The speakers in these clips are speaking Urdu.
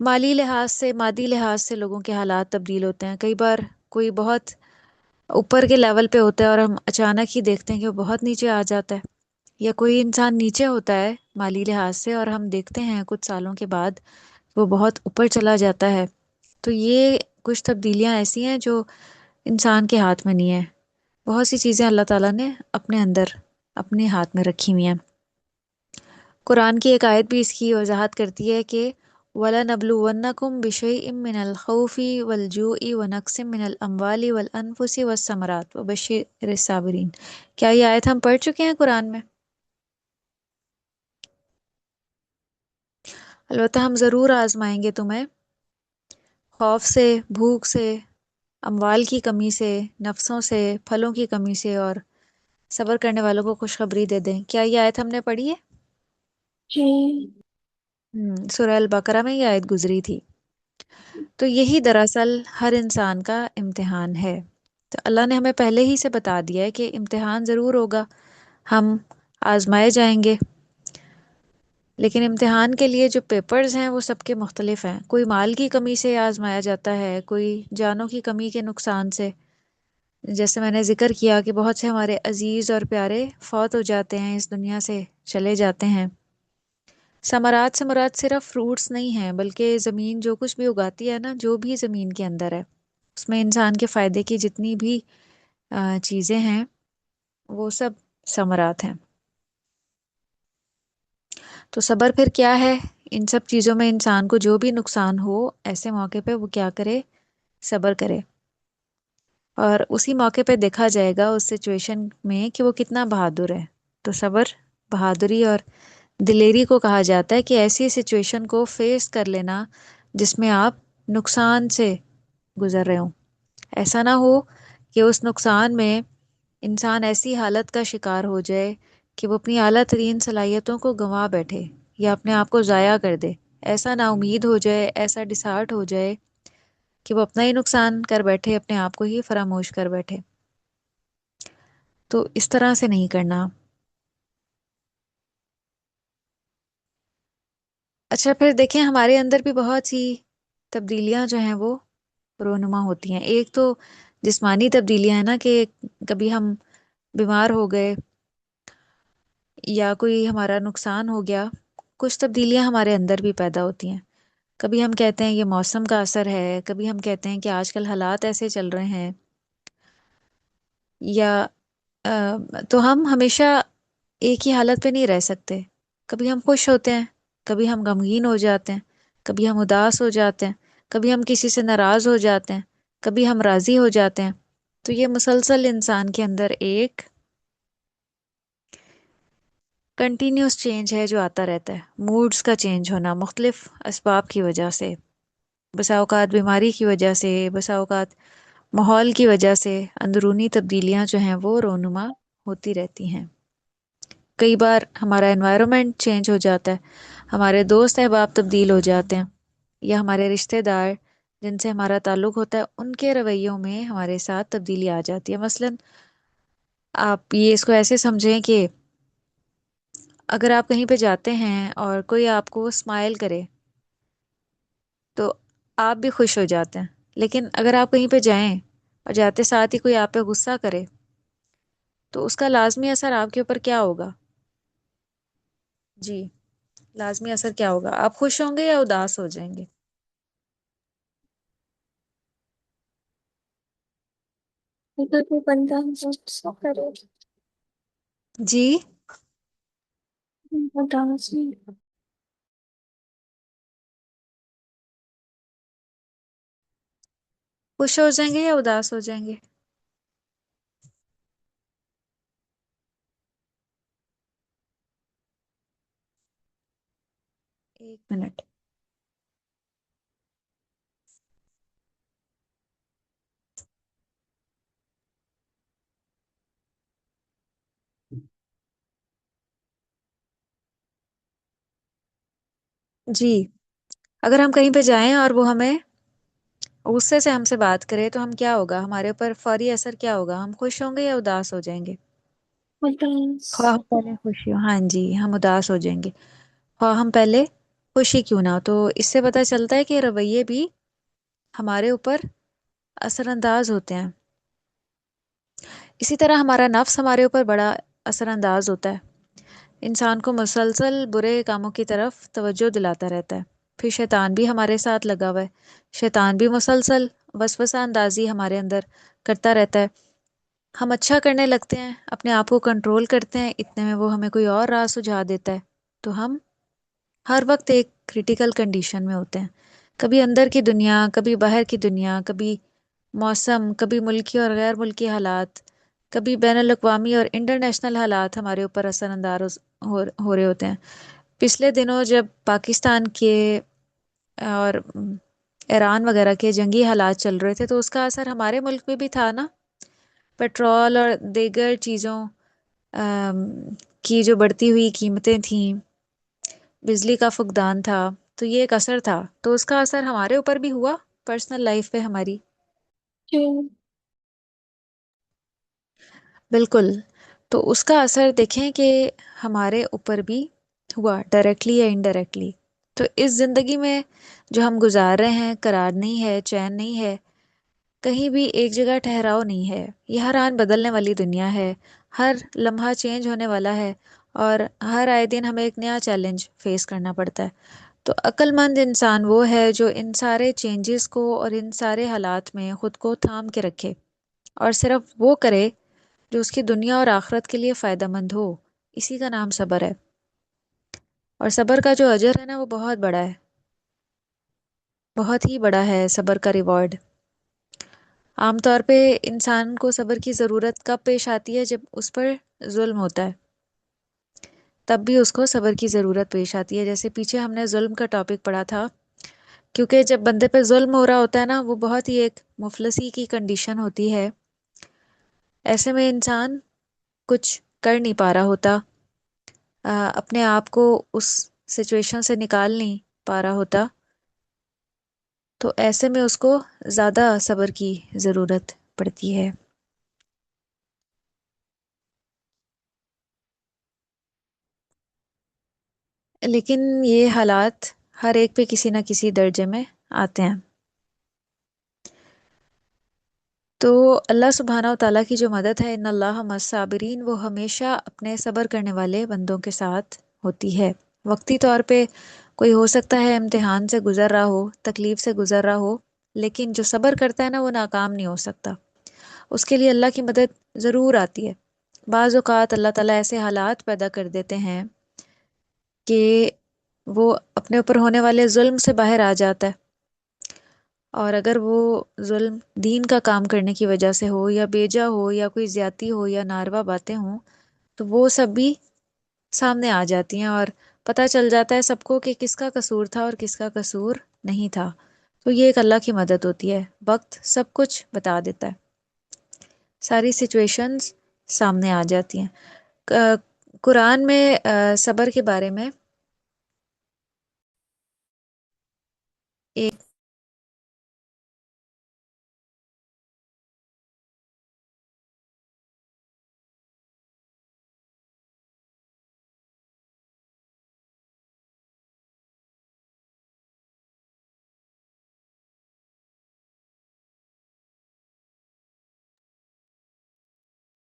مالی لحاظ سے، مادی لحاظ سے لوگوں کے حالات تبدیل ہوتے ہیں. کئی بار کوئی بہت اوپر کے لیول پہ ہوتا ہے اور ہم اچانک ہی دیکھتے ہیں کہ وہ بہت نیچے آ جاتا ہے، یا کوئی انسان نیچے ہوتا ہے مالی لحاظ سے اور ہم دیکھتے ہیں کچھ سالوں کے بعد وہ بہت اوپر چلا جاتا ہے. تو یہ کچھ تبدیلیاں ایسی ہیں جو انسان کے ہاتھ میں نہیں ہے. بہت سی چیزیں اللہ تعالیٰ نے اپنے اندر اپنے ہاتھ میں رکھی ہوئی ہیں. قرآن کی ایک آیت بھی اس کی وضاحت کرتی ہے کہ وَلَنَبْلُوَنَّكُمْ بِشَيْءٍ مِّنَ الْخَوْفِ وَالْجُوعِ وَنَقْصٍ مِّنَ الْأَمْوَالِ وَالْأَنفُسِ وَالثَّمَرَاتِ وَبَشِّرِ الصَّابِرِينَ. کیا یہ آیت ہم پڑھ چکے ہیں قرآن میں؟ البتہ ہم ضرور آزمائیں گے تمہیں، خوف سے، بھوک سے، اموال کی کمی سے، نفسوں سے، پھلوں کی کمی سے، اور صبر کرنے والوں کو خوشخبری دے دیں. کیا یہ آیت ہم نے پڑھی ہے؟ جی. سورہ البقرہ میں یہ آیت گزری تھی. تو یہی دراصل ہر انسان کا امتحان ہے. تو اللہ نے ہمیں پہلے ہی سے بتا دیا ہے کہ امتحان ضرور ہوگا، ہم آزمائے جائیں گے. لیکن امتحان کے لیے جو پیپرز ہیں وہ سب کے مختلف ہیں. کوئی مال کی کمی سے آزمایا جاتا ہے، کوئی جانوں کی کمی کے نقصان سے. جیسے میں نے ذکر کیا کہ بہت سے ہمارے عزیز اور پیارے فوت ہو جاتے ہیں، اس دنیا سے چلے جاتے ہیں. ثمرات سے مراد صرف فروٹس نہیں ہیں، بلکہ زمین جو کچھ بھی اگاتی ہے نا، جو بھی زمین کے اندر ہے اس میں انسان کے فائدے کی جتنی بھی چیزیں ہیں وہ سب ثمرات ہیں. تو صبر پھر کیا ہے؟ ان سب چیزوں میں انسان کو جو بھی نقصان ہو ایسے موقع پہ وہ کیا کرے؟ صبر کرے. اور اسی موقع پہ دیکھا جائے گا اس سچویشن میں کہ وہ کتنا بہادر ہے. تو صبر بہادری اور دلیری کو کہا جاتا ہے کہ ایسی سچویشن کو فیس کر لینا جس میں آپ نقصان سے گزر رہے ہوں. ایسا نہ ہو کہ اس نقصان میں انسان ایسی حالت کا شکار ہو جائے کہ وہ اپنی اعلیٰ ترین صلاحیتوں کو گنوا بیٹھے یا اپنے آپ کو ضائع کر دے. ایسا نا امید ہو جائے، ایسا ڈسہارٹ ہو جائے کہ وہ اپنا ہی نقصان کر بیٹھے، اپنے آپ کو ہی فراموش کر بیٹھے. تو اس طرح سے نہیں کرنا. اچھا پھر دیکھیں ہمارے اندر بھی بہت سی تبدیلیاں جو ہیں وہ رونما ہوتی ہیں. ایک تو جسمانی تبدیلیاں ہیں نا، کہ کبھی ہم بیمار ہو گئے یا کوئی ہمارا نقصان ہو گیا. کچھ تبدیلیاں ہمارے اندر بھی پیدا ہوتی ہیں. کبھی ہم کہتے ہیں یہ موسم کا اثر ہے، کبھی ہم کہتے ہیں کہ آج کل حالات ایسے چل رہے ہیں، یا تو ہم ہمیشہ ایک ہی حالت پہ نہیں رہ سکتے. کبھی ہم خوش ہوتے ہیں، کبھی ہم غمگین ہو جاتے ہیں، کبھی ہم اداس ہو جاتے ہیں، کبھی ہم کسی سے ناراض ہو جاتے ہیں، کبھی ہم راضی ہو جاتے ہیں. تو یہ مسلسل انسان کے اندر ایک کنٹینیوس چینج ہے جو آتا رہتا ہے. موڈز کا چینج ہونا مختلف اسباب کی وجہ سے، بسا اوقات بیماری کی وجہ سے، بسا اوقات ماحول کی وجہ سے. اندرونی تبدیلیاں جو ہیں وہ رونما ہوتی رہتی ہیں. کئی بار ہمارا انوائرمنٹ چینج ہو جاتا ہے، ہمارے دوست احباب تبدیل ہو جاتے ہیں، یا ہمارے رشتہ دار جن سے ہمارا تعلق ہوتا ہے ان کے رویوں میں ہمارے ساتھ تبدیلی آ جاتی ہے. مثلا آپ یہ اس کو ایسے سمجھیں کہ اگر آپ کہیں پہ جاتے ہیں اور کوئی آپ کو اسمائل کرے تو آپ بھی خوش ہو جاتے ہیں. لیکن اگر آپ کہیں پہ جائیں اور جاتے ساتھ ہی کوئی آپ پہ غصہ کرے تو اس کا لازمی اثر آپ کے اوپر کیا ہوگا؟ جی، لازمی اثر کیا ہوگا؟ آپ خوش ہوں گے یا اداس ہو جائیں گے؟ اگر وہ بندہ غصہ کرے، جی، اداس نہیں. خوش ہو جائیں گے یا اداس ہو جائیں گے؟ ایک منٹ. جی، اگر ہم کہیں پہ جائیں اور وہ ہمیں غصے سے ہم سے بات کرے تو ہم کیا ہوگا؟ ہمارے اوپر فوری اثر کیا ہوگا؟ ہم خوش ہوں گے یا اداس ہو جائیں گے؟ اداس. خواہ ہم پہلے خوشی ہو، ہاں جی، ہم اداس ہو جائیں گے. خواہ ہم پہلے خوشی کیوں نہ ہو۔ تو اس سے پتہ چلتا ہے کہ رویے بھی ہمارے اوپر اثر انداز ہوتے ہیں۔ اسی طرح ہمارا نفس ہمارے اوپر بڑا اثر انداز ہوتا ہے، انسان کو مسلسل برے کاموں کی طرف توجہ دلاتا رہتا ہے۔ پھر شیطان بھی ہمارے ساتھ لگا ہوا ہے، شیطان بھی مسلسل وسوسہ اندازی ہمارے اندر کرتا رہتا ہے۔ ہم اچھا کرنے لگتے ہیں، اپنے آپ کو کنٹرول کرتے ہیں، اتنے میں وہ ہمیں کوئی اور راہ سجھا دیتا ہے، تو ہم ہر وقت ایک کریٹیکل کنڈیشن میں ہوتے ہیں۔ کبھی اندر کی دنیا، کبھی باہر کی دنیا، کبھی موسم، کبھی ملکی اور غیر ملکی حالات، کبھی بین الاقوامی اور انٹرنیشنل حالات ہمارے اوپر اثر انداز ہو رہے ہوتے ہیں۔ پچھلے دنوں جب پاکستان کے اور ایران وغیرہ کے جنگی حالات چل رہے تھے، تو اس کا اثر ہمارے ملک میں بھی تھا نا۔ پیٹرول اور دیگر چیزوں کی جو بڑھتی ہوئی قیمتیں تھیں، بجلی کا فقدان تھا، تو یہ ایک اثر تھا، تو اس کا اثر ہمارے اوپر بھی ہوا، پرسنل لائف پہ ہماری۔ جی بالکل، تو اس کا اثر دیکھیں کہ ہمارے اوپر بھی ہوا، ڈائریکٹلی یا انڈائریکٹلی۔ تو اس زندگی میں جو ہم گزار رہے ہیں، قرار نہیں ہے، چین نہیں ہے، کہیں بھی ایک جگہ ٹھہراؤ نہیں ہے، یہ ہر آن بدلنے والی دنیا ہے، ہر لمحہ چینج ہونے والا ہے، اور ہر آئے دن ہمیں ایک نیا چیلنج فیس کرنا پڑتا ہے۔ تو عقل مند انسان وہ ہے جو ان سارے چینجز کو اور ان سارے حالات میں خود کو تھام کے رکھے، اور صرف وہ کرے جو اس کی دنیا اور آخرت کے لیے فائدہ مند ہو۔ اسی کا نام صبر ہے، اور صبر کا جو اجر ہے نا، وہ بہت بڑا ہے، بہت ہی بڑا ہے صبر کا ریوارڈ۔ عام طور پہ انسان کو صبر کی ضرورت کب پیش آتی ہے؟ جب اس پر ظلم ہوتا ہے، تب بھی اس کو صبر کی ضرورت پیش آتی ہے۔ جیسے پیچھے ہم نے ظلم کا ٹاپک پڑھا تھا، کیونکہ جب بندے پہ ظلم ہو رہا ہوتا ہے نا، وہ بہت ہی ایک مفلسی کی کنڈیشن ہوتی ہے، ایسے میں انسان کچھ کر نہیں پا رہا ہوتا، اپنے آپ کو اس سچویشن سے نکال نہیں پا رہا ہوتا، تو ایسے میں اس کو زیادہ صبر کی ضرورت پڑتی ہے۔ لیکن یہ حالات ہر ایک پہ کسی نہ کسی درجے میں آتے ہیں۔ تو اللہ سبحانہ و تعالیٰ کی جو مدد ہے، ان اللہ مع الصابرین، وہ ہمیشہ اپنے صبر کرنے والے بندوں کے ساتھ ہوتی ہے۔ وقتی طور پہ کوئی ہو سکتا ہے امتحان سے گزر رہا ہو، تکلیف سے گزر رہا ہو، لیکن جو صبر کرتا ہے نا، وہ ناکام نہیں ہو سکتا، اس کے لیے اللہ کی مدد ضرور آتی ہے۔ بعض اوقات اللہ تعالیٰ ایسے حالات پیدا کر دیتے ہیں کہ وہ اپنے اوپر ہونے والے ظلم سے باہر آ جاتا ہے، اور اگر وہ ظلم دین کا کام کرنے کی وجہ سے ہو، یا بیجا ہو، یا کوئی زیادتی ہو، یا ناروا باتیں ہوں، تو وہ سب بھی سامنے آ جاتی ہیں، اور پتہ چل جاتا ہے سب کو کہ کس کا قصور تھا اور کس کا قصور نہیں تھا۔ تو یہ ایک اللہ کی مدد ہوتی ہے، وقت سب کچھ بتا دیتا ہے، ساری سچویشنز سامنے آ جاتی ہیں۔ قرآن میں صبر کے بارے میں ایک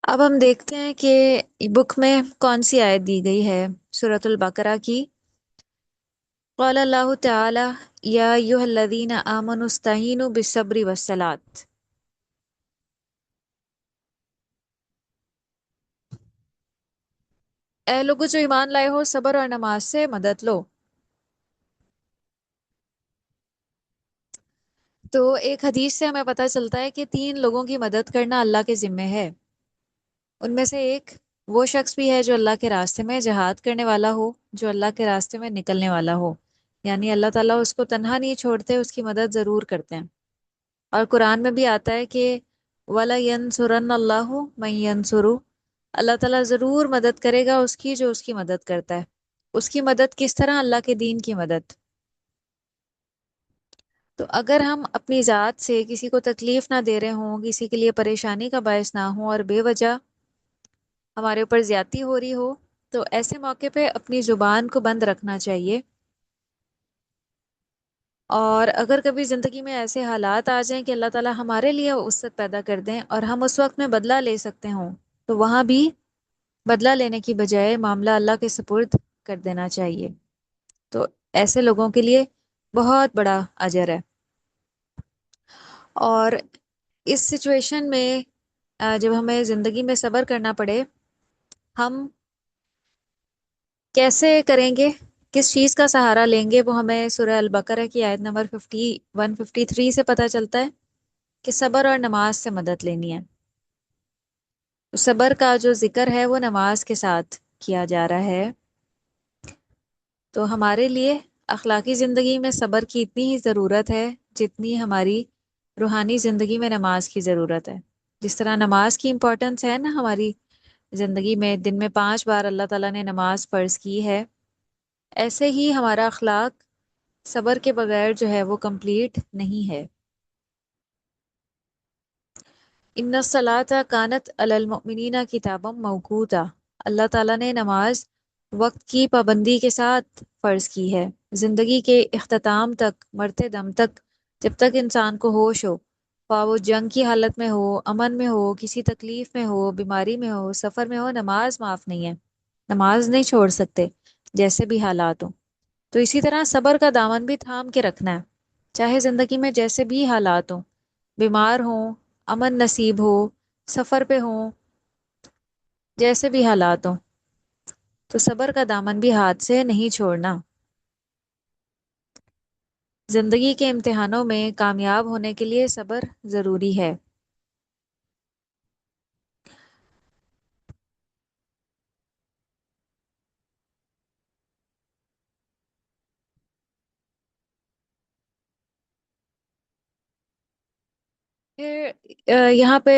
اب ہم دیکھتے ہیں کہ بک میں کون سی آیت دی گئی ہے، سورۃ البقرہ کی۔ قال اللہ تعالی یا ایھا الذین آمنوا استعینوا بالصبر والصلاۃ۔ اے لوگو جو ایمان لائے ہو، صبر اور نماز سے مدد لو۔ تو ایک حدیث سے ہمیں پتہ چلتا ہے کہ 3 لوگوں کی مدد کرنا اللہ کے ذمے ہے۔ ان میں سے ایک وہ شخص بھی ہے جو اللہ کے راستے میں جہاد کرنے والا ہو، جو اللہ کے راستے میں نکلنے والا ہو، یعنی اللہ تعالیٰ اس کو تنہا نہیں چھوڑتے، اس کی مدد ضرور کرتے ہیں۔ اور قرآن میں بھی آتا ہے کہ وَلَيَنْصُرَنَّ اللَّهُ مَن يَنْصُرُهُ، اللہ تعالیٰ ضرور مدد کرے گا اس کی جو اس کی مدد کرتا ہے۔ اس کی مدد کس طرح؟ اللہ کے دین کی مدد۔ تو اگر ہم اپنی ذات سے کسی کو تکلیف نہ دے رہے ہوں، کسی کے لیے پریشانی کا باعث نہ ہوں، اور بے وجہ ہمارے اوپر زیادتی ہو رہی ہو، تو ایسے موقع پہ اپنی زبان کو بند رکھنا چاہیے، اور اگر کبھی زندگی میں ایسے حالات آ جائیں کہ اللہ تعالیٰ ہمارے لیے وسعت پیدا کر دیں اور ہم اس وقت میں بدلہ لے سکتے ہوں، تو وہاں بھی بدلہ لینے کی بجائے معاملہ اللہ کے سپرد کر دینا چاہیے۔ تو ایسے لوگوں کے لیے بہت بڑا اجر ہے۔ اور اس سچویشن میں جب ہمیں زندگی میں صبر کرنا پڑے، ہم کیسے کریں گے، کس چیز کا سہارا لیں گے، وہ ہمیں سورہ البقرہ کی آیت نمبر 153 سے پتہ چلتا ہے کہ صبر اور نماز سے مدد لینی ہے۔ صبر کا جو ذکر ہے وہ نماز کے ساتھ کیا جا رہا ہے۔ تو ہمارے لیے اخلاقی زندگی میں صبر کی اتنی ہی ضرورت ہے جتنی ہماری روحانی زندگی میں نماز کی ضرورت ہے۔ جس طرح نماز کی امپورٹنس ہے نا ہماری زندگی میں، دن میں 5 بار اللہ تعالیٰ نے نماز فرض کی ہے، ایسے ہی ہمارا اخلاق صبر کے بغیر جو ہے وہ کمپلیٹ نہیں ہے۔ ان الصلاۃ کانت علی المؤمنین کتابا موقوتا، اللہ تعالیٰ نے نماز وقت کی پابندی کے ساتھ فرض کی ہے، زندگی کے اختتام تک، مرتے دم تک، جب تک انسان کو ہوش ہو، خواہ وہ جنگ کی حالت میں ہو، امن میں ہو، کسی تکلیف میں ہو، بیماری میں ہو، سفر میں ہو، نماز معاف نہیں ہے، نماز نہیں چھوڑ سکتے جیسے بھی حالات ہوں۔ تو اسی طرح صبر کا دامن بھی تھام کے رکھنا ہے، چاہے زندگی میں جیسے بھی حالات ہوں، بیمار ہوں، امن نصیب ہو، سفر پہ ہوں، جیسے بھی حالات ہوں، تو صبر کا دامن بھی ہاتھ سے نہیں چھوڑنا۔ زندگی کے امتحانوں میں کامیاب ہونے کے لیے صبر ضروری ہے۔ پھر یہاں پہ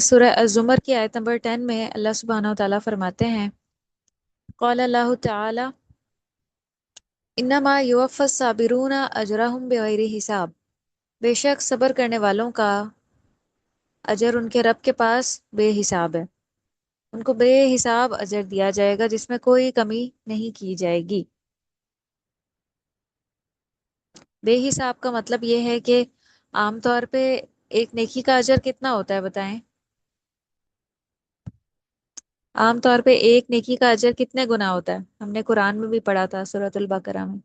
سورہ الزمر کی آیت نمبر 10 میں اللہ سبحانہ و تعالیٰ فرماتے ہیں، قال اللہ تعالی انما یوفی الصابرون اجرہم بغیر حساب، بے شک صبر کرنے والوں کا اجر ان کے رب کے پاس بے حساب ہے، ان کو بے حساب اجر دیا جائے گا جس میں کوئی کمی نہیں کی جائے گی۔ بے حساب کا مطلب یہ ہے کہ عام طور پہ ایک نیکی کا اجر کتنا ہوتا ہے بتائیں؟ عام طور پہ ایک نیکی کا اجر کتنے گنا ہوتا ہے؟ ہم نے قرآن میں بھی پڑھا تھا سورۃ البقرہ میں،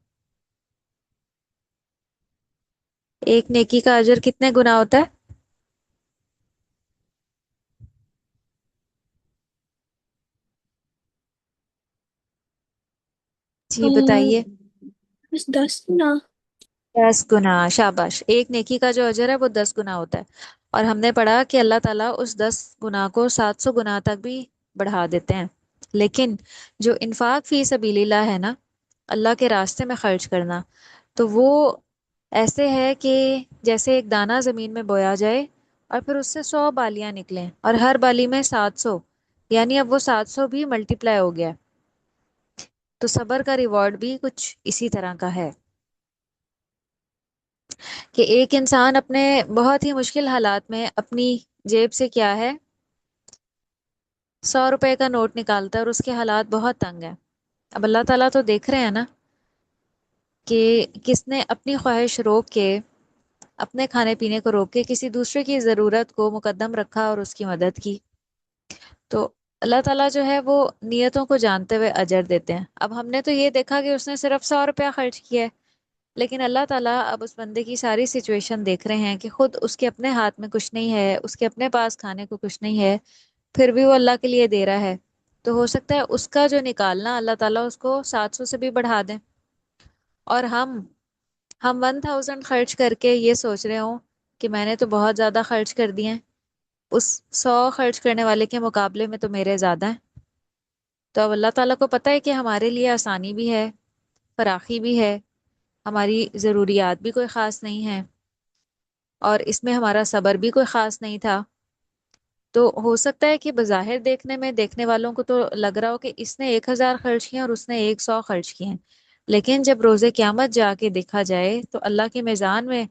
ایک نیکی کا اجر کتنے گنا ہوتا ہے؟ جی بتائیے۔ بس 10 نا؟ 10 گنا، شاباش، ایک نیکی کا جو اجر ہے وہ 10 گنا ہوتا ہے، اور ہم نے پڑھا کہ اللہ تعالیٰ اس 10 گنا کو 700 گنا تک بھی بڑھا دیتے ہیں۔ لیکن جو انفاق فی سبیل اللہ ہے نا، اللہ کے راستے میں خرچ کرنا، تو وہ ایسے ہے کہ جیسے ایک دانہ زمین میں بویا جائے اور پھر اس سے 100 بالیاں نکلیں اور ہر بالی میں 700، یعنی اب وہ 700 بھی ملٹیپلائی ہو گیا۔ تو صبر کا ریوارڈ بھی کچھ اسی طرح کا ہے کہ ایک انسان اپنے بہت ہی مشکل حالات میں اپنی جیب سے کیا ہے، 100 روپے کا نوٹ نکالتا ہے اور اس کے حالات بہت تنگ ہیں۔ اب اللہ تعالیٰ تو دیکھ رہے ہیں نا کہ کس نے اپنی خواہش روک کے، اپنے کھانے پینے کو روک کے کسی دوسرے کی ضرورت کو مقدم رکھا اور اس کی مدد کی۔ تو اللہ تعالیٰ جو ہے وہ نیتوں کو جانتے ہوئے اجر دیتے ہیں۔ اب ہم نے تو یہ دیکھا کہ اس نے صرف 100 روپیہ خرچ کیا ہے، لیکن اللہ تعالیٰ اب اس بندے کی ساری سچویشن دیکھ رہے ہیں کہ خود اس کے اپنے ہاتھ میں کچھ نہیں ہے، اس کے اپنے پاس کھانے کو کچھ نہیں ہے، پھر بھی وہ اللہ کے لیے دے رہا ہے۔ تو ہو سکتا ہے اس کا جو نکالنا اللہ تعالیٰ اس کو 700 سے بھی بڑھا دیں، اور ہم 1000 خرچ کر کے یہ سوچ رہے ہوں کہ میں نے تو بہت زیادہ خرچ کر دیے ہیں، اس 100 خرچ کرنے والے کے مقابلے میں تو میرے زیادہ ہیں۔ تو اب اللہ تعالیٰ کو پتہ ہے کہ ہمارے لیے آسانی بھی ہے، فراخی بھی ہے، ہماری ضروریات بھی کوئی خاص نہیں ہے، اور اس میں ہمارا صبر بھی کوئی خاص نہیں تھا۔ تو ہو سکتا ہے کہ بظاہر دیکھنے میں دیکھنے والوں کو تو لگ رہا ہو کہ اس نے 1000 خرچ کیے اور اس نے 100 خرچ کیے ہیں، لیکن جب روز قیامت جا کے دیکھا جائے تو اللہ کے میزان میں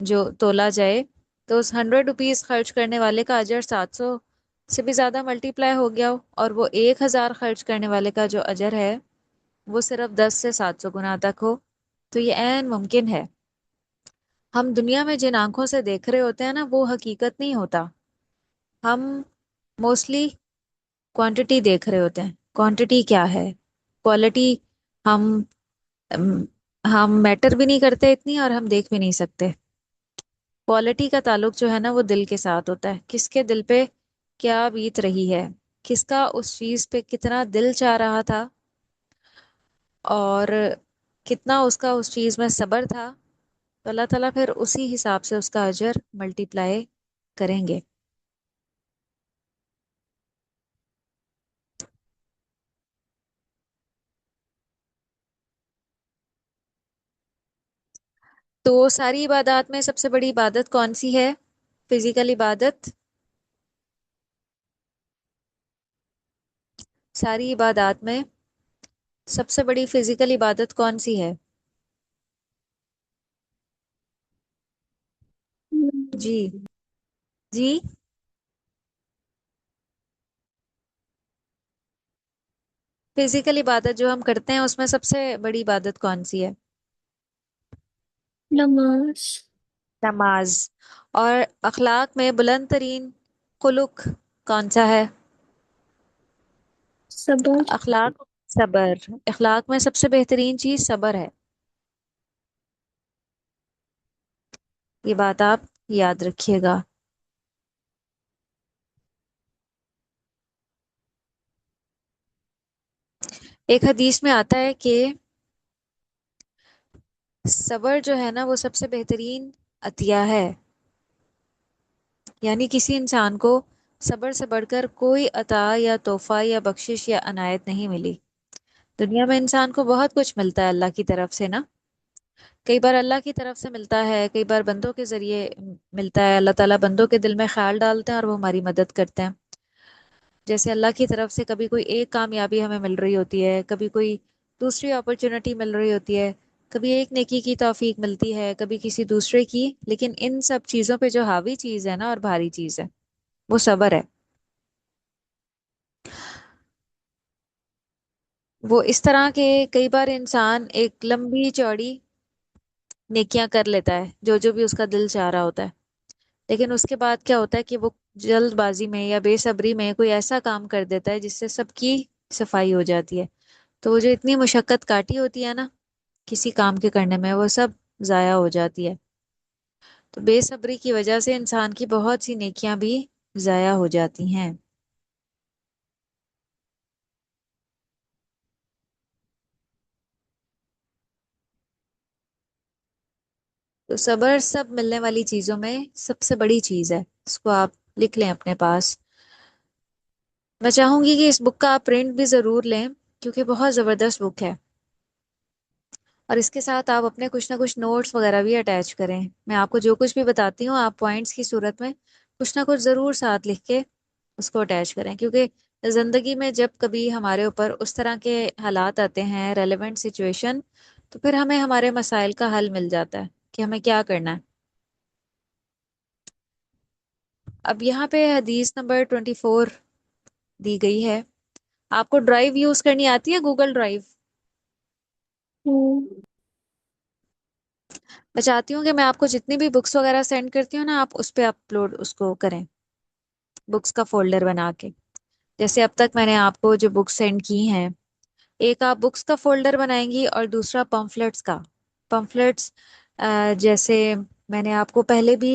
جو تولا جائے تو اس 100 روپیز خرچ کرنے والے کا اجر 700 سے بھی زیادہ ملٹیپلائی ہو گیا ہو، اور وہ 1000 خرچ کرنے والے کا جو اجر ہے وہ صرف 10 سے 700 گنا تک ہو۔ تو یہ عین ممکن ہے ہم دنیا میں جن آنکھوں سے دیکھ رہے ہوتے ہیں نا وہ حقیقت نہیں ہوتا. ہم موسٹلی کوانٹٹی دیکھ رہے ہوتے ہیں. کوانٹٹی کیا ہے؟ کوالٹی ہم ام، ہم میٹر بھی نہیں کرتے اتنی، اور ہم دیکھ بھی نہیں سکتے. کوالٹی کا تعلق جو ہے نا وہ دل کے ساتھ ہوتا ہے. کس کے دل پہ کیا بیت رہی ہے، کس کا اس چیز پہ کتنا دل چاہ رہا تھا، اور کتنا اس کا اس چیز میں صبر تھا، تو اللہ تعالیٰ پھر اسی حساب سے اس کا اجر ملٹی پلائی کریں گے. تو ساری عبادات میں سب سے بڑی عبادت کون سی ہے؟ فزیکل عبادت. ساری عبادات میں سب سے بڑی فزیکل عبادت کون سی ہے؟ جی. جی. فزیکل عبادت جو ہم کرتے ہیں اس میں سب سے بڑی عبادت کون سی ہے؟ نماز. نماز. اور اخلاق میں بلند ترین خلق کون سا ہے؟ صبر. اخلاق. صبر. اخلاق میں سب سے بہترین چیز صبر ہے. یہ بات آپ یاد رکھیے گا. ایک حدیث میں آتا ہے کہ صبر جو ہے نا وہ سب سے بہترین عطیہ ہے. یعنی کسی انسان کو صبر سے بڑھ کر کوئی عطا یا تحفہ یا بخشش یا عنایت نہیں ملی. دنیا میں انسان کو بہت کچھ ملتا ہے اللہ کی طرف سے نا. کئی بار اللہ کی طرف سے ملتا ہے، کئی بار بندوں کے ذریعے ملتا ہے. اللہ تعالیٰ بندوں کے دل میں خیال ڈالتے ہیں اور وہ ہماری مدد کرتے ہیں. جیسے اللہ کی طرف سے کبھی کوئی ایک کامیابی ہمیں مل رہی ہوتی ہے، کبھی کوئی دوسری اپرچونٹی مل رہی ہوتی ہے، کبھی ایک نیکی کی توفیق ملتی ہے، کبھی کسی دوسرے کی. لیکن ان سب چیزوں پہ جو حاوی چیز ہے نا اور بھاری چیز ہے وہ صبر ہے. وہ اس طرح کے کئی بار انسان ایک لمبی چوڑی نیکیاں کر لیتا ہے جو بھی اس کا دل چاہ رہا ہوتا ہے، لیکن اس کے بعد کیا ہوتا ہے کہ وہ جلد بازی میں یا بے صبری میں کوئی ایسا کام کر دیتا ہے جس سے سب کی صفائی ہو جاتی ہے. تو وہ جو اتنی مشقت کاٹی ہوتی ہے نا کسی کام کے کرنے میں، وہ سب ضائع ہو جاتی ہے. تو بے صبری کی وجہ سے انسان کی بہت سی نیکیاں بھی ضائع ہو جاتی ہیں. تو صبر سب ملنے والی چیزوں میں سب سے بڑی چیز ہے. اس کو آپ لکھ لیں اپنے پاس. میں چاہوں گی کہ اس بک کا آپ پرنٹ بھی ضرور لیں کیونکہ بہت زبردست بک ہے. اور اس کے ساتھ آپ اپنے کچھ نہ کچھ نوٹس وغیرہ بھی اٹیچ کریں. میں آپ کو جو کچھ بھی بتاتی ہوں آپ پوائنٹس کی صورت میں کچھ نہ کچھ ضرور ساتھ لکھ کے اس کو اٹیچ کریں، کیونکہ زندگی میں جب کبھی ہمارے اوپر اس طرح کے حالات آتے ہیں، ریلیونٹ سچویشن، تو پھر ہمیں ہمارے مسائل کا حل مل جاتا ہے کہ ہمیں کیا کرنا ہے. اب یہاں پہ حدیث نمبر 24 دی گئی ہے. آپ کو ڈرائیو یوز کرنی آتی ہے؟ Google drive. میں چاہتی ہوں کہ میں آپ کو جتنی بھی بکس وغیرہ سینڈ کرتی ہوں نا آپ اس پہ اپلوڈ اس کو کریں، بکس کا فولڈر بنا کے. جیسے اب تک میں نے آپ کو جو بکس سینڈ کی ہیں، ایک آپ بکس کا فولڈر بنائیں گی اور دوسرا پمفلٹس کا. پمفلٹس جیسے میں نے آپ کو پہلے بھی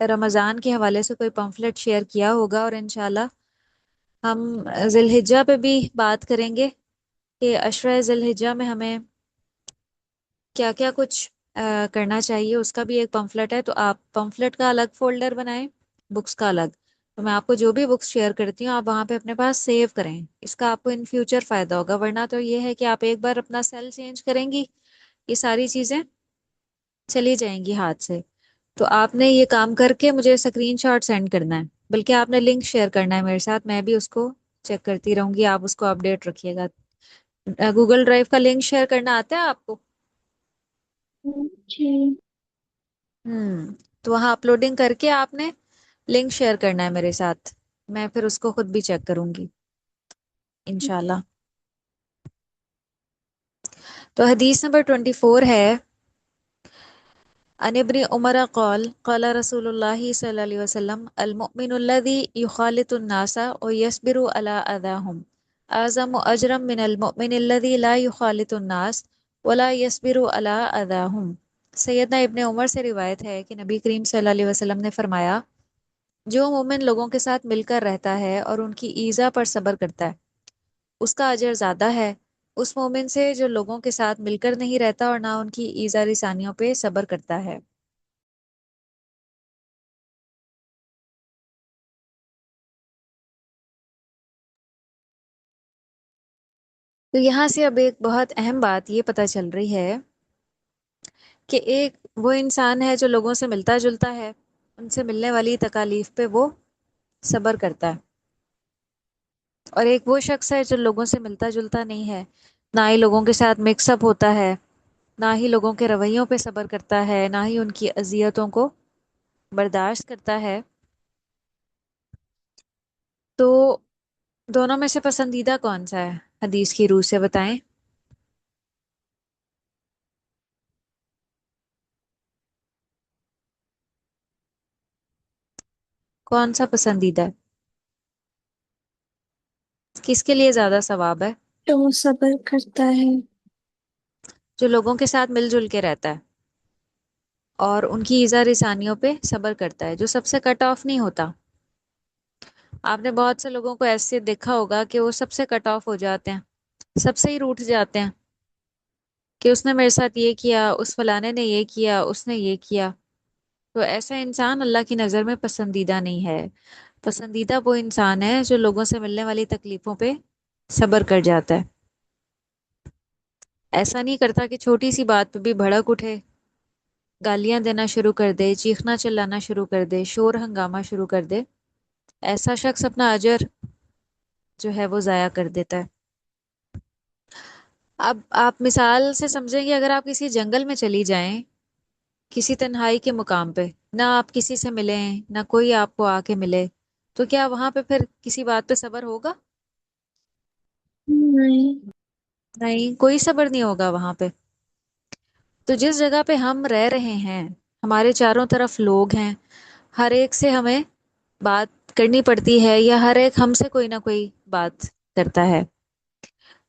رمضان کے حوالے سے کوئی پمفلٹ شیئر کیا ہوگا، اور انشاءاللہ ہم ذی الحجہ پہ بھی بات کریں گے کہ عشرہ ذی الحجہ میں ہمیں کیا کیا کچھ کرنا چاہیے. اس کا بھی ایک پمفلٹ ہے. تو آپ پمفلٹ کا الگ فولڈر بنائیں، بکس کا الگ. تو میں آپ کو جو بھی بکس شیئر کرتی ہوں آپ وہاں پہ اپنے پاس سیو کریں. اس کا آپ کو ان فیوچر فائدہ ہوگا. ورنہ تو یہ ہے کہ آپ ایک بار اپنا سیل چینج کریں گی یہ ساری چیزیں چلی جائیں گی ہاتھ سے. تو آپ نے یہ کام کر کے مجھے اسکرین شاٹ سینڈ کرنا ہے، بلکہ آپ نے لنک شیئر کرنا ہے میرے ساتھ. میں بھی اس کو چیک کرتی رہوں گی، آپ اس کو اپڈیٹ رکھیے گا. گوگل ڈرائیو کا لنک شیئر کرنا آتا ہے آپ کو؟ جی. تو وہاں اپلوڈنگ کر کے آپ نے لنک شیئر کرنا ہے میرے ساتھ. میں پھر اس کو خود بھی چیک کروں گی انشاءاللہ. تو حدیث نمبر 24 ہے، عن ابن عمر قال قال رسول الله صلى الله عليه وسلم المؤمن الذي يخالط الناس ويصبر على أذاهم أعظم أجرا من المؤمن الذي لا يخالط الناس ولا يصبر على أذاهم۔ سیدنا ابن عمر سے روایت ہے کہ نبی کریم صلی اللہ علیہ وسلم نے فرمایا، جو مومن لوگوں کے ساتھ مل کر رہتا ہے اور ان کی ایذا پر صبر کرتا ہے اس کا اجر زیادہ ہے اس مومن سے جو لوگوں کے ساتھ مل کر نہیں رہتا اور نہ ان کی ایذا رسانیوں پہ صبر کرتا ہے۔ تو یہاں سے اب ایک بہت اہم بات یہ پتہ چل رہی ہے کہ ایک وہ انسان ہے جو لوگوں سے ملتا جلتا ہے، ان سے ملنے والی تکالیف پہ وہ صبر کرتا ہے، اور ایک وہ شخص ہے جو لوگوں سے ملتا جلتا نہیں ہے، نہ ہی لوگوں کے ساتھ مکس اپ ہوتا ہے، نہ ہی لوگوں کے رویوں پہ صبر کرتا ہے، نہ ہی ان کی اذیتوں کو برداشت کرتا ہے۔ تو دونوں میں سے پسندیدہ کون سا ہے؟ حدیث کی روح سے بتائیں۔ کون سا پسندیدہ ہے؟ کس کے لیے زیادہ ثواب ہے؟ تو وہ صبر کرتا ہے۔ جو لوگوں کے ساتھ مل جل کے رہتا ہے اور ان کی ایذا رسانیوں پہ صبر کرتا ہے، جو سب سے کٹ آف نہیں ہوتا۔ آپ نے بہت سے لوگوں کو ایسے دیکھا ہوگا کہ وہ سب سے کٹ آف ہو جاتے ہیں، سب سے ہی روٹھ جاتے ہیں کہ اس نے میرے ساتھ یہ کیا، اس فلانے نے یہ کیا، اس نے یہ کیا۔ تو ایسا انسان اللہ کی نظر میں پسندیدہ نہیں ہے۔ پسندیدہ وہ انسان ہے جو لوگوں سے ملنے والی تکلیفوں پہ صبر کر جاتا ہے، ایسا نہیں کرتا کہ چھوٹی سی بات پہ بھی بھڑک اٹھے، گالیاں دینا شروع کر دے، چیخنا چلانا شروع کر دے، شور ہنگامہ شروع کر دے۔ ایسا شخص اپنا اجر جو ہے وہ ضائع کر دیتا ہے۔ اب آپ مثال سے سمجھیں گے، اگر آپ کسی جنگل میں چلی جائیں، کسی تنہائی کے مقام پہ، نہ آپ کسی سے ملیں، نہ کوئی آپ کو آ کے ملے، تو کیا وہاں پہ پھر کسی بات پہ صبر ہوگا؟ نہیں۔ نہیں، کوئی صبر نہیں ہوگا وہاں پہ۔ تو جس جگہ پہ ہم رہ رہے ہیں، ہمارے چاروں طرف لوگ ہیں، ہر ایک سے ہمیں بات کرنی پڑتی ہے، یا ہر ایک ہم سے کوئی نہ کوئی بات کرتا ہے۔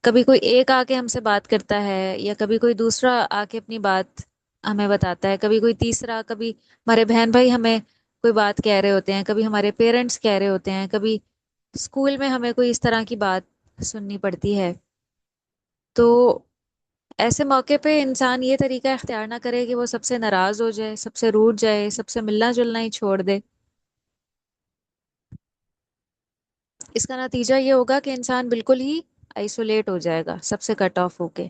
کبھی کوئی ایک آ کے ہم سے بات کرتا ہے، یا کبھی کوئی دوسرا آ کے اپنی بات ہمیں بتاتا ہے، کبھی کوئی تیسرا، کبھی ہمارے بہن بھائی ہمیں کوئی بات کہہ رہے ہوتے ہیں، کبھی ہمارے پیرنٹس کہہ رہے ہوتے ہیں، کبھی اسکول میں ہمیں کوئی اس طرح کی بات سننی پڑتی ہے۔ تو ایسے موقع پہ انسان یہ طریقہ اختیار نہ کرے کہ وہ سب سے ناراض ہو جائے، سب سے روٹھ جائے، سب سے ملنا جلنا ہی چھوڑ دے۔ اس کا نتیجہ یہ ہوگا کہ انسان بالکل ہی آئسولیٹ ہو جائے گا، سب سے کٹ آف ہو کے۔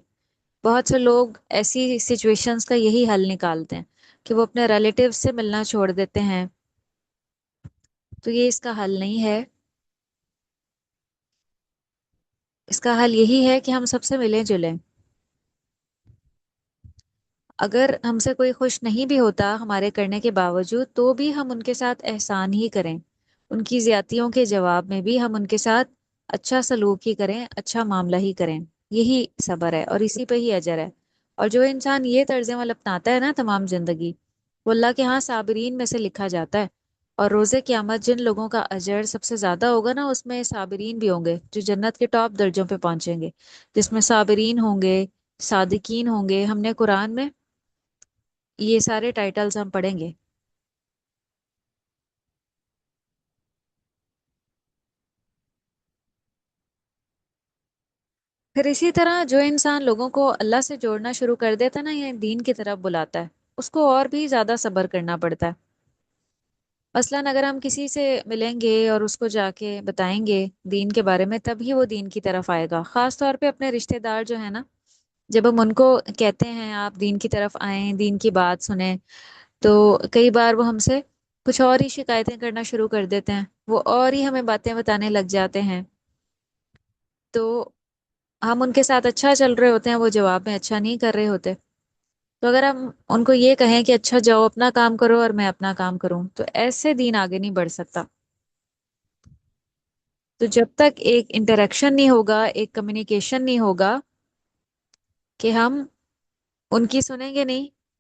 بہت سے لوگ ایسی سچویشنز کا یہی حل نکالتے ہیں کہ وہ اپنے ریلیٹیو سے ملنا چھوڑ دیتے ہیں۔ تو یہ اس کا حل نہیں ہے۔ اس کا حل یہی ہے کہ ہم سب سے ملیں جلیں۔ اگر ہم سے کوئی خوش نہیں بھی ہوتا ہمارے کرنے کے باوجود، تو بھی ہم ان کے ساتھ احسان ہی کریں، ان کی زیادتیوں کے جواب میں بھی ہم ان کے ساتھ اچھا سلوک ہی کریں، اچھا معاملہ ہی کریں۔ یہی صبر ہے اور اسی پہ ہی اجر ہے۔ اور جو انسان یہ طرز عمل اپناتا ہے نا تمام زندگی، وہ اللہ کے ہاں صابرین میں سے لکھا جاتا ہے۔ اور روز قیامت جن لوگوں کا اجر سب سے زیادہ ہوگا نا، اس میں صابرین بھی ہوں گے، جو جنت کے ٹاپ درجوں پہ پہنچیں گے، جس میں صابرین ہوں گے، صادقین ہوں گے۔ ہم نے قرآن میں یہ سارے ٹائٹلز ہم پڑھیں گے۔ پھر اسی طرح جو انسان لوگوں کو اللہ سے جوڑنا شروع کر دیتا نا، یہ دین کی طرف بلاتا ہے، اس کو اور بھی زیادہ صبر کرنا پڑتا ہے۔ مثلاً اگر ہم کسی سے ملیں گے اور اس کو جا کے بتائیں گے دین کے بارے میں، تب ہی وہ دین کی طرف آئے گا۔ خاص طور پہ اپنے رشتہ دار جو ہے نا، جب ہم ان کو کہتے ہیں آپ دین کی طرف آئیں، دین کی بات سنیں، تو کئی بار وہ ہم سے کچھ اور ہی شکایتیں کرنا شروع کر دیتے ہیں، وہ اور ہی ہمیں باتیں بتانے لگ جاتے ہیں۔ تو ہم ان کے ساتھ اچھا چل رہے ہوتے ہیں، وہ جواب میں اچھا نہیں کر رہے ہوتے۔ تو اگر ہم ان کو یہ کہیں کہ اچھا جاؤ اپنا کام کرو اور میں اپنا کام کروں، تو ایسے دین آگے نہیں بڑھ سکتا۔ تو جب تک ایک انٹریکشن نہیں ہوگا، ایک کمیونیکیشن نہیں ہوگا کہ ہم ان کی سنیں گے نہیں،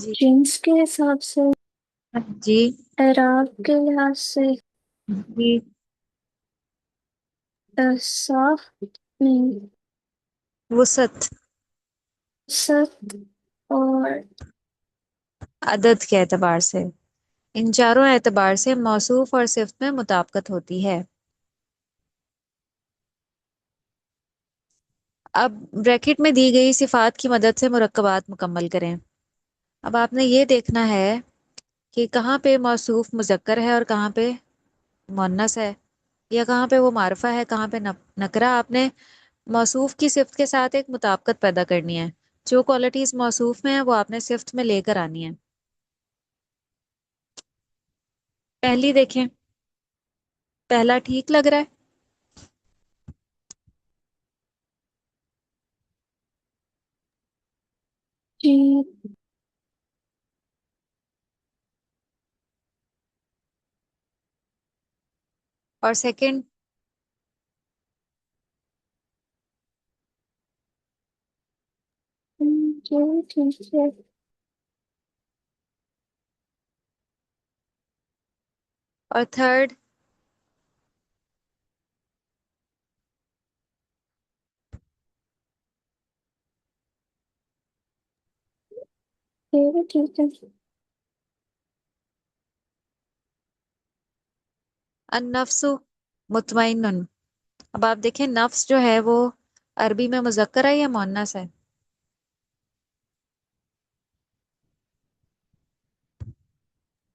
جی جنس کے حساب سے، جی اعراب کے لحاظ سے، جی صاف نہیں، وسط ست اور عدد کے اعتبار سے، ان چاروں اعتبار سے موصوف اور صفت میں مطابقت ہوتی ہے۔ اب بریکٹ میں دی گئی صفات کی مدد سے مرکبات مکمل کریں۔ اب آپ نے یہ دیکھنا ہے کہ کہاں پہ موصوف مذکر ہے اور کہاں پہ مؤنث ہے، یا کہاں پہ وہ معرفہ ہے، کہاں پہ نکرہ۔ آپ نے موصوف کی صفت کے ساتھ ایک مطابقت پیدا کرنی ہے، جو کوالٹیز موصوف میں ہیں وہ آپ نے صفت میں لے کر آنی ہے۔ پہلی دیکھیں، پہلا ٹھیک لگ رہا ہے؟ جی، اور سیکنڈ؟ جی ٹھیک ہے، اور تھرڈ؟ یہ بھی ٹھیک ہے۔ النفس مطمئن۔ اب آپ دیکھیں نفس جو ہے وہ عربی میں مذکر ہے یا مؤنث ہے؟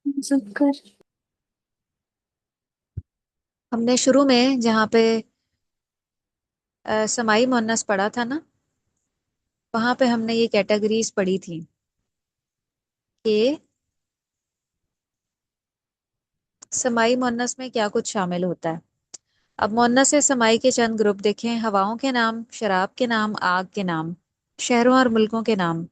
مذکر۔ ہم نے شروع میں جہاں پہ سمائی مؤنث پڑھا تھا نا، وہاں پہ ہم نے یہ کیٹیگریز پڑھی تھی کہ سمائی مؤنث میں کیا کچھ شامل ہوتا ہے۔ اب مؤنث سمائی کے چند گروپ دیکھیں: ہواؤں کے نام، شراب کے نام، آگ کے نام، شہروں اور ملکوں کے نام،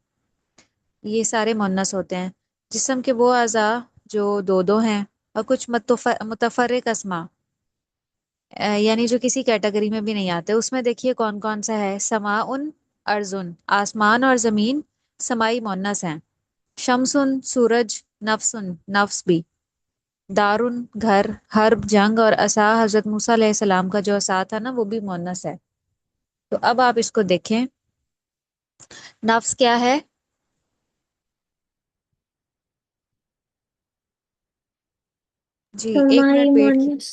یہ سارے مؤنث ہوتے ہیں۔ جسم کے وہ اعضاء جو دو دو ہیں، اور کچھ متفرق اسما، یعنی جو کسی کیٹیگری میں بھی نہیں آتے۔ اس میں دیکھیے کون کون سا ہے: سماعن، ارضن، آسمان اور زمین سمائی مؤنث ہیں۔ شمسن، سورج، نفسن، نفس بھی، دارن گھر، حرب جنگ، اور عصا حضرت موسیٰ علیہ السلام کا جو عصا تھا نا وہ بھی مؤنث ہے۔ تو اب آپ اس کو دیکھیں، نفس کیا ہے؟ جی ایک سرمائی منٹ ویٹ کی۔ مونس۔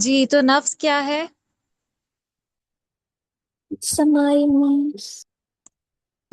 جی تو نفس کیا ہے؟ سمائی مونس۔